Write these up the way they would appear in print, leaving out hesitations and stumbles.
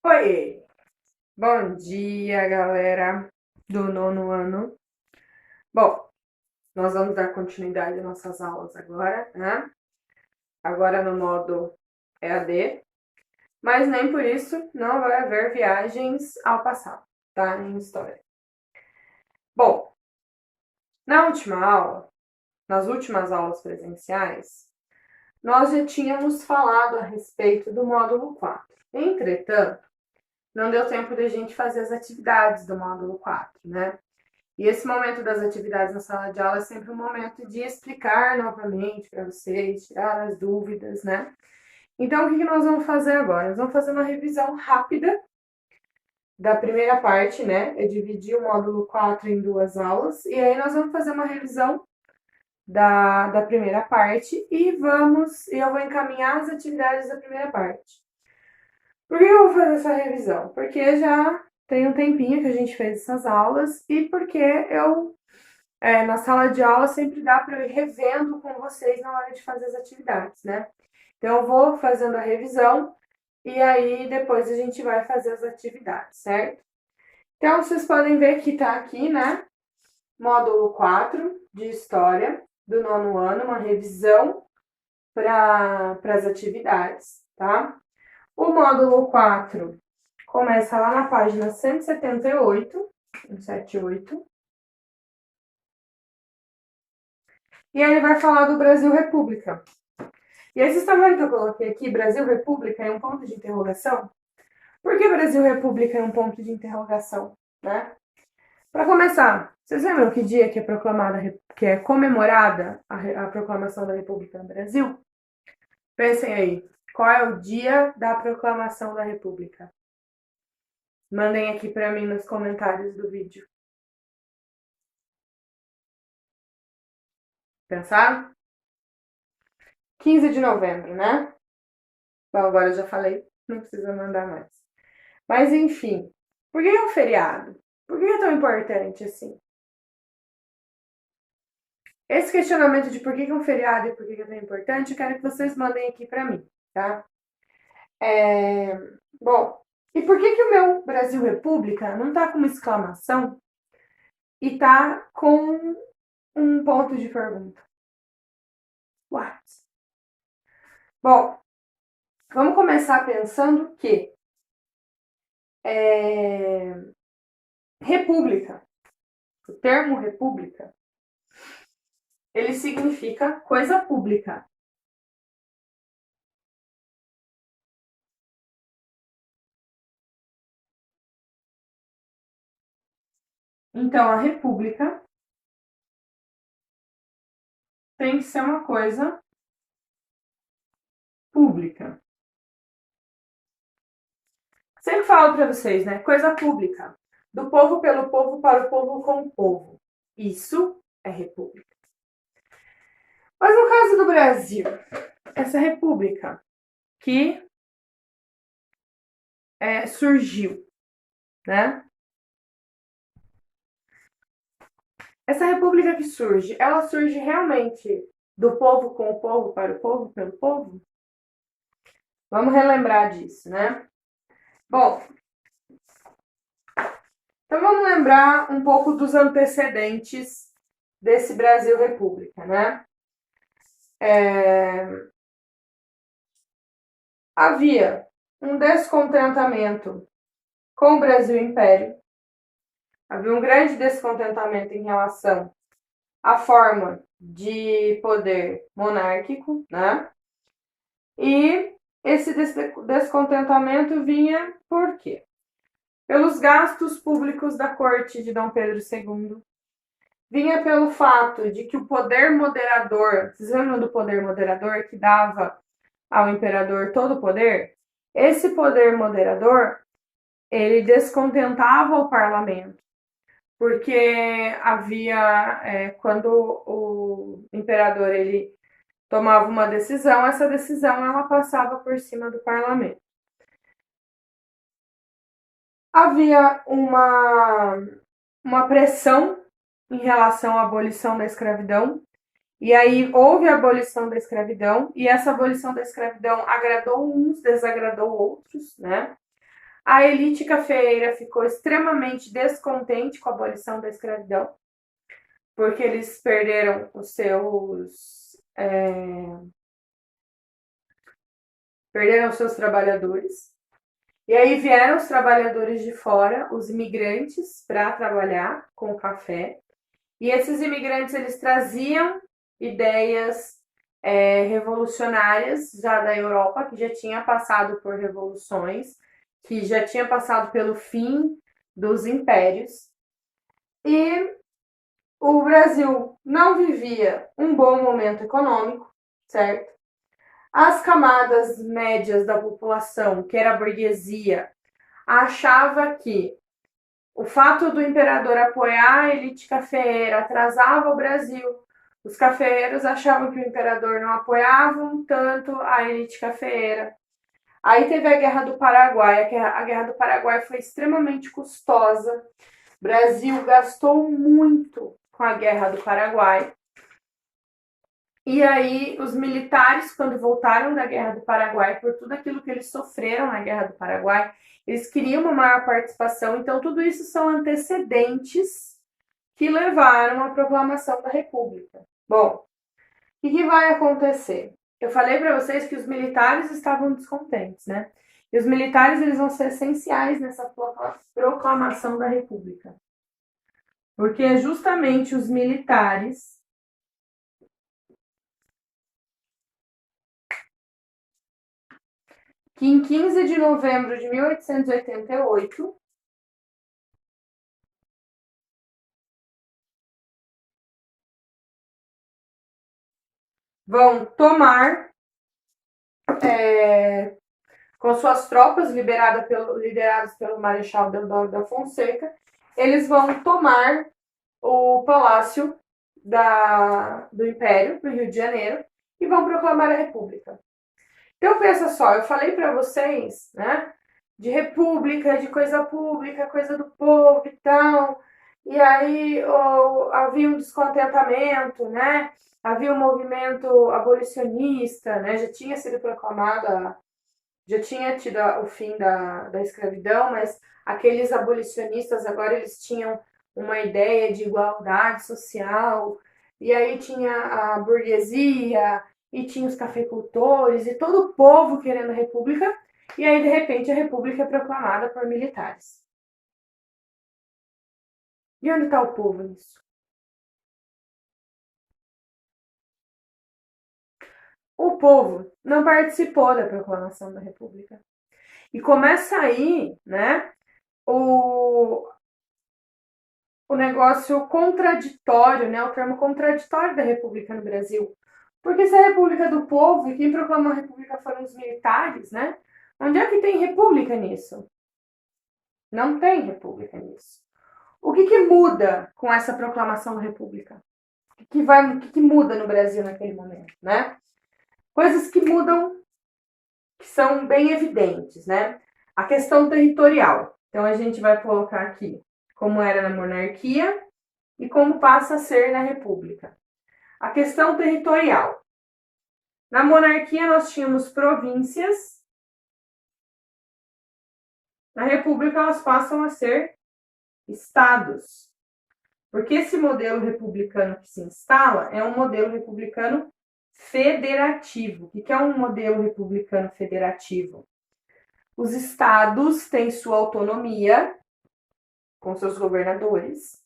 Oi, bom dia, galera do nono ano. Bom, nós vamos dar continuidade às nossas aulas agora, né? Agora no modo EAD, mas nem por isso não vai haver viagens ao passado, tá? Em história. Bom, nas últimas aulas presenciais, nós já tínhamos falado a respeito do módulo 4. Entretanto, não deu tempo de a gente fazer as atividades do módulo 4, né? E esse momento das atividades na sala de aula é sempre um momento de explicar novamente para vocês, tirar as dúvidas, né? Então, o que nós vamos fazer agora? Nós vamos fazer uma revisão rápida da primeira parte, né? Eu dividi o módulo 4 em duas aulas, e aí nós vamos fazer uma revisão da primeira parte e eu vou encaminhar as atividades da primeira parte. Por que eu vou fazer essa revisão? Porque já tem um tempinho que a gente fez essas aulas e porque na sala de aula sempre dá para eu ir revendo com vocês na hora de fazer as atividades, né? Então, eu vou fazendo a revisão e aí depois a gente vai fazer as atividades, certo? Então, vocês podem ver que tá aqui, né? Módulo 4 de História do nono ano, uma revisão para as atividades, tá? O módulo 4 começa lá na página 178, 178. E aí ele vai falar do Brasil República. E aí vocês estão vendo que eu coloquei aqui Brasil República em um ponto de interrogação? Por que Brasil República em um ponto de interrogação, né? Para começar, vocês lembram que dia que é proclamada, que é comemorada a proclamação da República no Brasil? Pensem aí, qual é o dia da proclamação da República? Mandem aqui para mim nos comentários do vídeo. Pensaram? 15 de novembro, né? Bom, agora eu já falei, não precisa mandar mais. Mas enfim, por que é um feriado? Por que é tão importante assim? Esse questionamento de por que é um feriado e por que é tão importante, eu quero que vocês mandem aqui para mim, tá? Bom, e por que o meu Brasil República não tá com uma exclamação e tá com um ponto de pergunta? What? Bom, vamos começar pensando que república, o termo república, ele significa coisa pública. Então, a república tem que ser uma coisa pública. Sempre falo para vocês, né? Coisa pública. Do povo, pelo povo, para o povo, com o povo. Isso é república. Mas no caso do Brasil, essa república que surgiu, né? Essa república que surge, ela surge realmente do povo com o povo, para o povo, pelo povo? Vamos relembrar disso, né? Bom, então vamos lembrar um pouco dos antecedentes desse Brasil República, né? Havia um descontentamento com o Brasil Império, havia um grande descontentamento em relação à forma de poder monárquico, né? E esse descontentamento vinha por quê? Pelos gastos públicos da corte de Dom Pedro II, vinha pelo fato de que o poder moderador, vocês lembram do poder moderador que dava ao imperador todo o poder? Esse poder moderador, ele descontentava o parlamento, porque havia, quando o imperador ele tomava uma decisão, essa decisão ela passava por cima do parlamento. Havia uma pressão em relação à abolição da escravidão, e aí houve a abolição da escravidão, e essa abolição da escravidão agradou uns, desagradou outros, né? A elite cafeeira ficou extremamente descontente com a abolição da escravidão, porque eles perderam os seus trabalhadores. E aí vieram os trabalhadores de fora, os imigrantes, para trabalhar com o café. E esses imigrantes, eles traziam ideias revolucionárias já da Europa, que já tinha passado por revoluções, que já tinha passado pelo fim dos impérios. E o Brasil não vivia um bom momento econômico, certo? As camadas médias da população, que era a burguesia, achava que o fato do imperador apoiar a elite cafeeira atrasava o Brasil. Os cafeeiros achavam que o imperador não apoiava tanto a elite cafeeira. Aí teve a Guerra do Paraguai. A Guerra do Paraguai foi extremamente custosa. O Brasil gastou muito com a Guerra do Paraguai. E aí, os militares, quando voltaram da Guerra do Paraguai, por tudo aquilo que eles sofreram na Guerra do Paraguai, eles queriam uma maior participação. Então, tudo isso são antecedentes que levaram à proclamação da República. Bom, o que vai acontecer? Eu falei para vocês que os militares estavam descontentes, né? E os militares, eles vão ser essenciais nessa proclamação da República. Porque é justamente os militares que em 15 de novembro de 1888 vão tomar com suas tropas lideradas pelo Marechal Deodoro da Fonseca, eles vão tomar o Palácio do Império, no Rio de Janeiro, e vão proclamar a República. Então, pensa só, eu falei para vocês, né, de república, de coisa pública, coisa do povo e tal, e aí havia um descontentamento, né, havia um movimento abolicionista, né, já tinha sido proclamada, já tinha tido o fim da escravidão, mas aqueles abolicionistas agora eles tinham uma ideia de igualdade social, e aí tinha a burguesia, e tinha os cafeicultores, e todo o povo querendo república, e aí de repente a república é proclamada por militares. E onde está o povo nisso? O povo não participou da proclamação da república. E começa aí, né, o negócio contraditório, né, o termo contraditório da república no Brasil. Porque se a república é do povo e quem proclamou a república foram os militares, né, onde é que tem república nisso? Não tem república nisso. O que muda com essa proclamação da república? O que muda no Brasil naquele momento, né? Coisas que mudam, que são bem evidentes, né? A questão territorial. Então, a gente vai colocar aqui como era na monarquia e como passa a ser na república. A questão territorial. Na monarquia, nós tínhamos províncias. Na república, elas passam a ser estados. Porque esse modelo republicano que se instala é um modelo republicano federativo. O que é um modelo republicano federativo? Os estados têm sua autonomia, com seus governadores,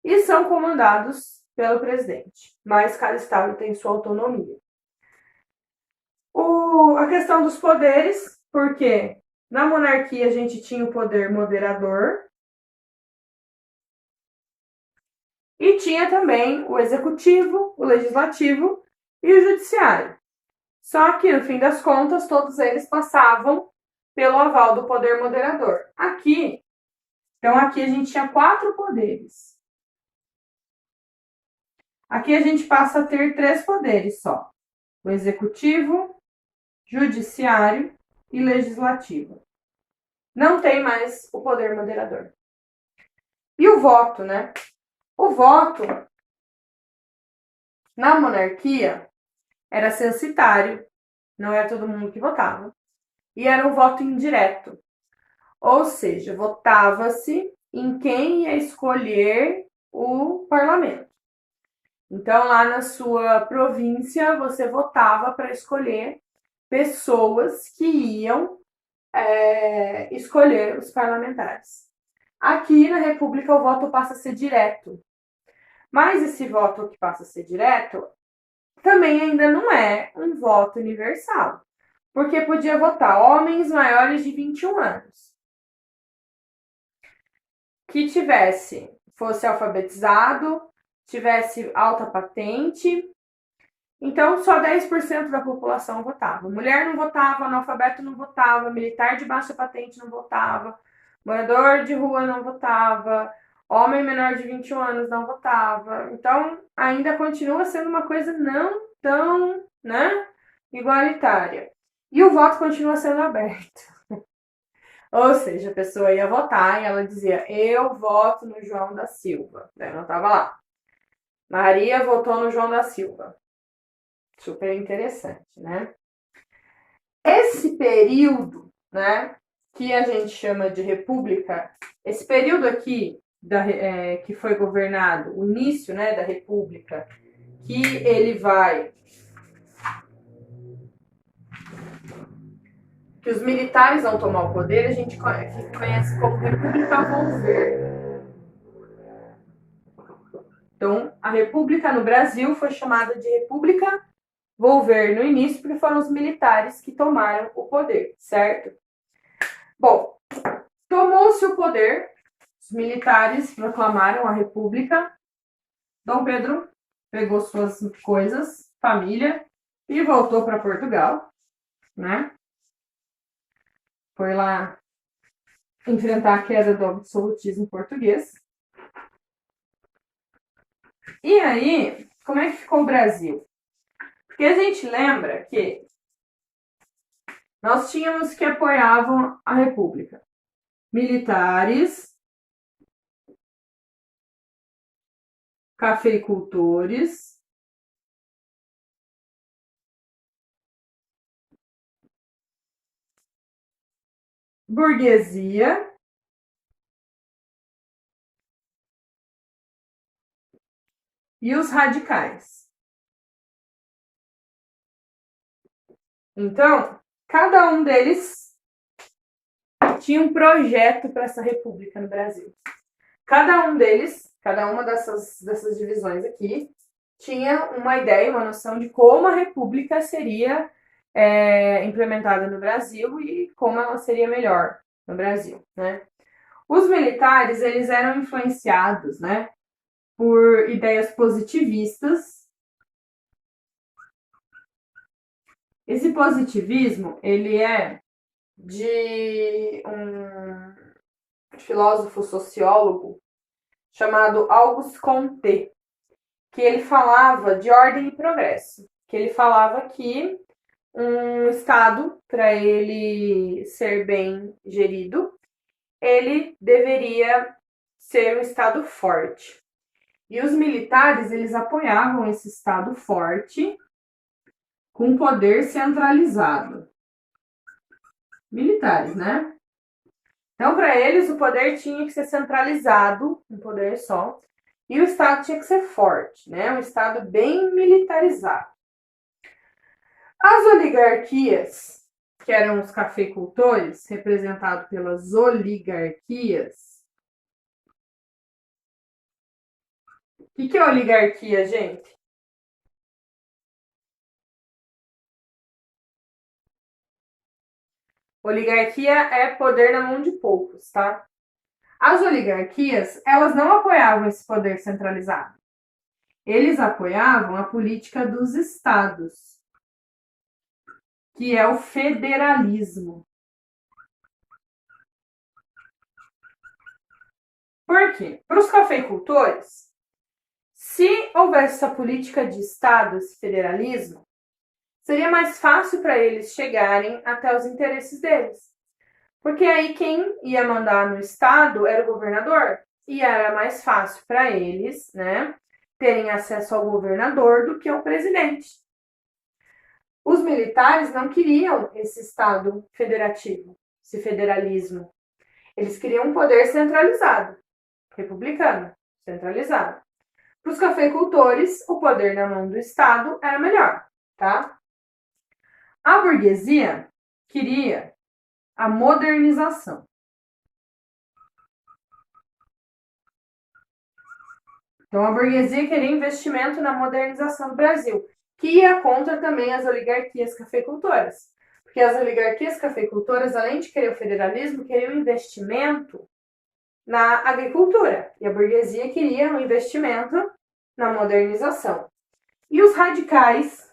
e são comandados pelo presidente. Mas cada estado tem sua autonomia. A questão dos poderes, porque na monarquia a gente tinha o poder moderador, e tinha também o executivo, o legislativo e o judiciário. Só que, no fim das contas, todos eles passavam pelo aval do poder moderador. Aqui a gente tinha 4 poderes. Aqui a gente passa a ter 3 poderes só. O executivo, judiciário e legislativo. Não tem mais o poder moderador. E o voto, né? O voto na monarquia era censitário, não era todo mundo que votava, e era um voto indireto. Ou seja, votava-se em quem ia escolher o parlamento. Então, lá na sua província, você votava para escolher pessoas que iam escolher os parlamentares. Aqui na República, o voto passa a ser direto. Mas esse voto que passa a ser direto também ainda não é um voto universal, porque podia votar homens maiores de 21 anos, que fosse alfabetizado, tivesse alta patente. Então, só 10% da população votava. Mulher não votava, analfabeto não votava, militar de baixa patente não votava, morador de rua não votava, homem menor de 21 anos não votava. Então, ainda continua sendo uma coisa não tão, igualitária. E o voto continua sendo aberto. Ou seja, a pessoa ia votar e ela dizia: eu voto no João da Silva. Daí não estava lá. Maria votou no João da Silva. Super interessante, né? Esse período, né, que a gente chama de república, esse período aqui que foi governado, o início, né, da república, que ele vai, que os militares vão tomar o poder, a gente conhece como República Volver. Então, a república no Brasil foi chamada de República Volver no início, porque foram os militares que tomaram o poder, certo? Bom, tomou-se o poder, os militares proclamaram a república, Dom Pedro pegou suas coisas, família, e voltou para Portugal, né? Foi lá enfrentar a queda do absolutismo português. E aí, como é que ficou o Brasil? Porque a gente lembra que nós tínhamos que apoiavam a república. Militares, cafeicultores, burguesia e os radicais. Então, cada um deles tinha um projeto para essa república no Brasil. Cada um deles, cada uma dessas divisões aqui, tinha uma ideia, uma noção de como a república seria implementada no Brasil e como ela seria melhor no Brasil, né? Os militares, eles eram influenciados, né, por ideias positivistas. Esse positivismo, ele é de um filósofo sociólogo chamado Auguste Comte, que ele falava de ordem e progresso, que ele falava que um Estado, para ele ser bem gerido, ele deveria ser um Estado forte. E os militares, eles apoiavam esse Estado forte com poder centralizado. Militares, né? Então, para eles, o poder tinha que ser centralizado, um poder só, e o Estado tinha que ser forte, né? Um Estado bem militarizado. As oligarquias, que eram os cafeicultores, representados pelas oligarquias. O que é oligarquia, gente? Oligarquia é poder na mão de poucos, tá? As oligarquias, elas não apoiavam esse poder centralizado. Eles apoiavam a política dos estados, que é o federalismo. Por quê? Para os cafeicultores, se houvesse essa política de estados, esse federalismo, seria mais fácil para eles chegarem até os interesses deles. Porque aí quem ia mandar no estado era o governador. E era mais fácil para eles, né, terem acesso ao governador do que ao presidente. Os militares não queriam esse estado federativo, esse federalismo. Eles queriam um poder centralizado, republicano, centralizado. Para os cafeicultores, o poder na mão do Estado era melhor, tá? A burguesia queria a modernização. Então, a burguesia queria investimento na modernização do Brasil, que ia contra também as oligarquias cafeicultoras. Porque as oligarquias cafeicultoras, além de querer o federalismo, queriam investimento na agricultura. E a burguesia queria um investimento na modernização. E os radicais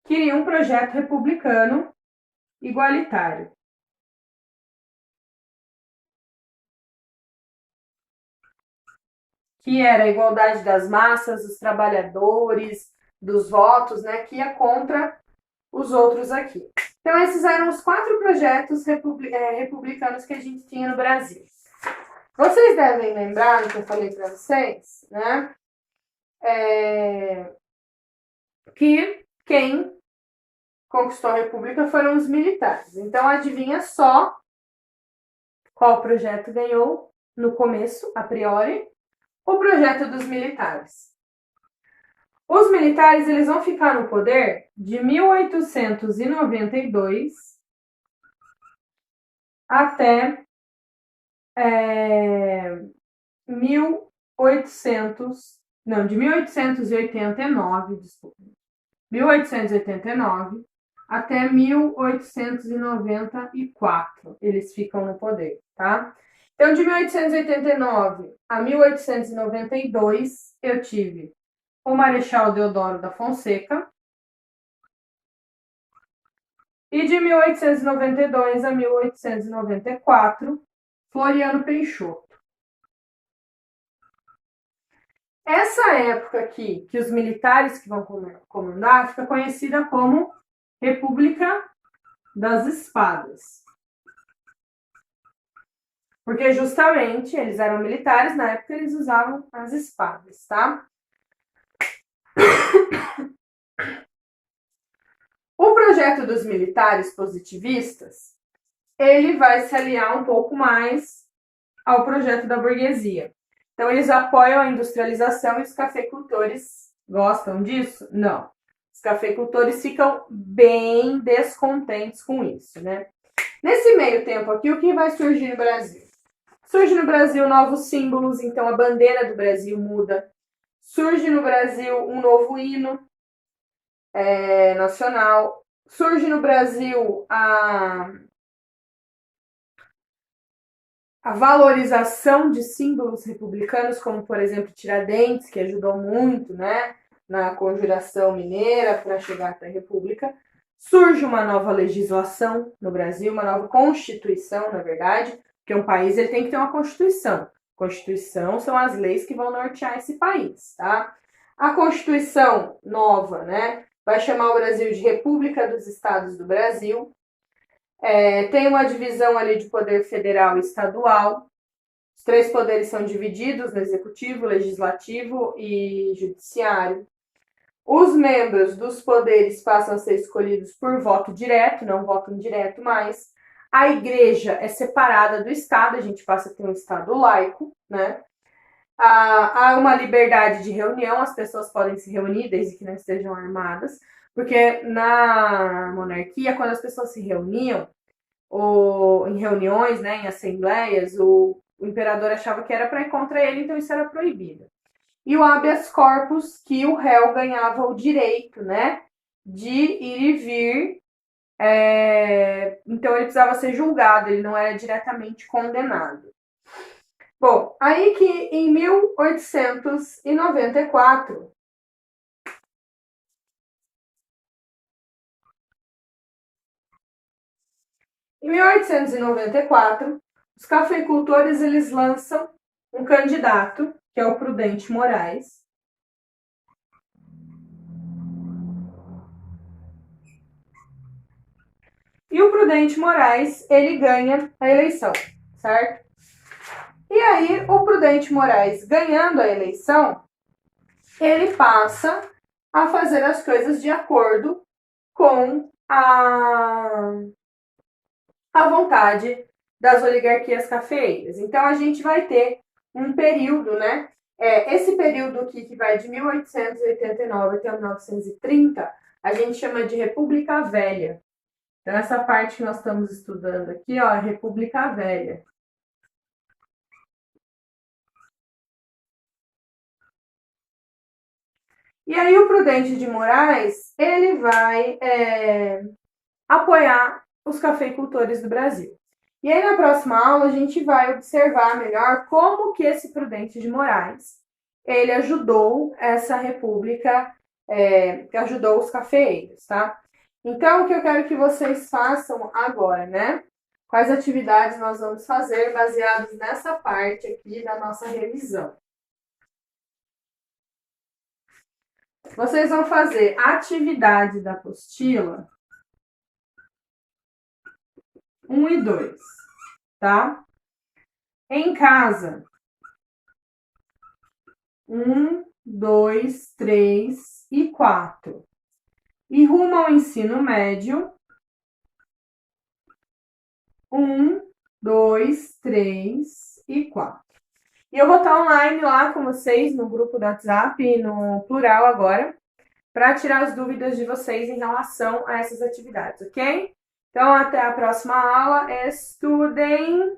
queriam um projeto republicano igualitário. Que era a igualdade das massas, dos trabalhadores, dos votos, né, que ia contra os outros aqui. Então, esses eram os 4 projetos republicanos que a gente tinha no Brasil. Vocês devem lembrar do que eu falei para vocês, né, que quem conquistou a República foram os militares. Então, adivinha só qual projeto ganhou no começo, a priori? O projeto dos militares. Os militares eles vão ficar no poder de 1892 até 1889, desculpa. 1889 até 1894 eles ficam no poder, tá? Então, de 1889 a 1892, eu tive o Marechal Deodoro da Fonseca. E de 1892 a 1894, Floriano Peixoto. Essa época aqui, que os militares que vão comandar, fica conhecida como República das Espadas. Porque justamente eles eram militares, na época eles usavam as espadas, tá? O projeto dos militares positivistas, ele vai se aliar um pouco mais ao projeto da burguesia. Então, eles apoiam a industrialização e os cafeicultores gostam disso? Não. Os cafeicultores ficam bem descontentes com isso, né? Nesse meio tempo aqui, o que vai surgir no Brasil? Surge no Brasil novos símbolos, então a bandeira do Brasil muda. Surge no Brasil um novo hino nacional. Surge no Brasil a valorização de símbolos republicanos, como, por exemplo, Tiradentes, que ajudou muito, né, na conjuração mineira para chegar até a República. Surge uma nova legislação no Brasil, uma nova Constituição, na verdade, porque um país ele tem que ter uma Constituição. Constituição são as leis que vão nortear esse país, tá? A Constituição nova, né, vai chamar o Brasil de República dos Estados do Brasil. Tem uma divisão ali de poder federal e estadual. Os 3 poderes são divididos no executivo, legislativo e judiciário. Os membros dos poderes passam a ser escolhidos por voto direto, não voto indireto mais. A igreja é separada do Estado, a gente passa a ter um Estado laico, né? Há uma liberdade de reunião, as pessoas podem se reunir desde que não estejam armadas, porque na monarquia, quando as pessoas se reuniam, ou em reuniões, né, em assembleias, o imperador achava que era para ir contra ele, então isso era proibido. E o habeas corpus, que o réu ganhava o direito, né, de ir e vir, então ele precisava ser julgado, ele não era diretamente condenado. Bom, aí que em 1894, os cafeicultores eles lançam um candidato, que é o Prudente Moraes. E o Prudente Moraes, ele ganha a eleição, certo? E aí, o Prudente Moraes, ganhando a eleição, ele passa a fazer as coisas de acordo com a vontade das oligarquias cafeeiras. Então, a gente vai ter um período, né? Esse período aqui, que vai de 1889 até 1930, a gente chama de República Velha. Então, essa parte que nós estamos estudando aqui, ó, é República Velha. E aí, o Prudente de Moraes, ele vai apoiar os cafeicultores do Brasil. E aí, na próxima aula, a gente vai observar melhor como que esse Prudente de Moraes, ele ajudou essa república, que ajudou os cafeeiros, tá? Então, o que eu quero que vocês façam agora, né? Quais atividades nós vamos fazer baseados nessa parte aqui da nossa revisão? Vocês vão fazer atividade da apostila 1 e 2, tá? Em casa, 1, 2, 3 e 4. E rumo ao ensino médio, 1, 2, 3 e 4. E eu vou estar online lá com vocês no grupo do WhatsApp, no plural agora, para tirar as dúvidas de vocês em relação a essas atividades, ok? Então, até a próxima aula. Estudem!